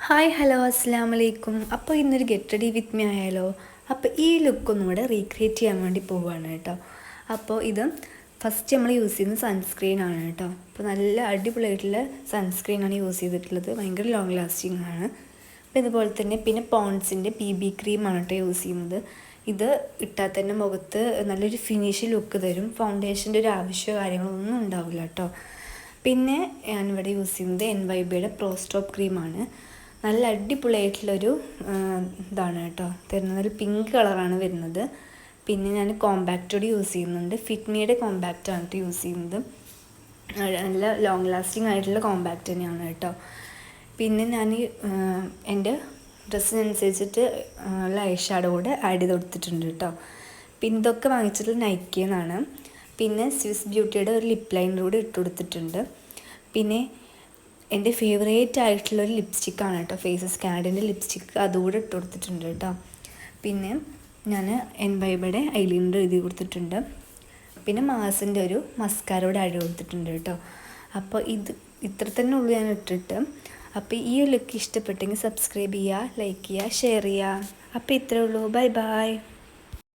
Hi hello അസ്സാം വലൈക്കും. അപ്പോൾ ഇന്നൊരു ഗെറ്റ് റെഡി വിത്ത് മീ ആയാലോ. അപ്പോൾ ഈ ലുക്കൊന്നും കൂടെ റീക്രിയേറ്റ് ചെയ്യാൻ വേണ്ടി പോവുകയാണ് കേട്ടോ. അപ്പോൾ ഇത് ഫസ്റ്റ് നമ്മൾ യൂസ് ചെയ്യുന്നത് സൺസ്ക്രീൻ ആണ് കേട്ടോ. അപ്പോൾ നല്ല അടിപൊളിയായിട്ടുള്ള സൺസ്ക്രീനാണ് യൂസ് ചെയ്തിട്ടുള്ളത്. ഭയങ്കര ലോങ് ലാസ്റ്റിംഗ് ആണ്. അപ്പോൾ ഇതുപോലെ തന്നെ പിന്നെ പോൺസിൻ്റെ BB ക്രീമാണ് കേട്ടോ യൂസ് ചെയ്യുന്നത്. ഇത് ഇട്ടാൽ തന്നെ മുഖത്ത് നല്ലൊരു ഫിനിഷ് ലുക്ക് തരും. ഫൗണ്ടേഷൻ്റെ ഒരു ആവശ്യമോ കാര്യങ്ങളൊന്നും ഉണ്ടാവില്ല കേട്ടോ. പിന്നെ ഞാനിവിടെ യൂസ് ചെയ്യുന്നത് NYBയുടെ പ്രോ സ്റ്റോപ്പ് ക്രീമാണ്. നല്ല അടിപൊളിയായിട്ടുള്ളൊരു ഇതാണ് കേട്ടോ തരുന്നത്. ഒരു പിങ്ക് കളറാണ് വരുന്നത്. പിന്നെ ഞാൻ കോമ്പാക്റ്റോട് യൂസ് ചെയ്യുന്നുണ്ട്. ഫിറ്റ്മിയുടെ കോമ്പാക്റ്റാണ് കേട്ടോ യൂസ് ചെയ്യുന്നത്. നല്ല ലോങ് ലാസ്റ്റിംഗ് ആയിട്ടുള്ള കോമ്പാക്റ്റ് തന്നെയാണ് കേട്ടോ. പിന്നെ ഞാൻ എൻ്റെ ഡ്രസ്സിനനുസരിച്ചിട്ട് ഉള്ള ഐ ഷാഡോ കൂടെ ആഡ് ചെയ്ത് കൊടുത്തിട്ടുണ്ട് കേട്ടോ. പിന്നെ ഇതൊക്കെ വാങ്ങിച്ചിട്ടുള്ള നൈക്കിന്നാണ്. പിന്നെ സ്വിസ് ബ്യൂട്ടിയുടെ ഒരു ലിപ്പ് ലൈനർ കൂടി ഇട്ട് കൊടുത്തിട്ടുണ്ട്. പിന്നെ എൻ്റെ ഫേവറേറ്റ് ആയിട്ടുള്ളൊരു ലിപ്സ്റ്റിക്കാണ് കേട്ടോ, ഫേസസ് കാഡിൻ്റെ ലിപ്സ്റ്റിക്ക്, അതുകൂടെ ഇട്ട് കൊടുത്തിട്ടുണ്ട് കേട്ടോ. പിന്നെ ഞാൻ NYBയുടെ ഐലൈനർ എഴുതി കൊടുത്തിട്ടുണ്ട്. പിന്നെ മാസിൻ്റെ ഒരു മസ്കാരോടെ ആഡ് കൊടുത്തിട്ടുണ്ട് കേട്ടോ. അപ്പോൾ ഇത്ര തന്നെ ഉള്ളൂ ഞാൻ ഇട്ടിട്ട്. അപ്പോൾ ഈ ലുക്ക് ഇഷ്ടപ്പെട്ടെങ്കിൽ സബ്സ്ക്രൈബ് ചെയ്യുക, ലൈക്ക് ചെയ്യുക, ഷെയർ ചെയ്യുക. അപ്പോൾ ഇത്രയേ ഉള്ളൂ. Bye bye.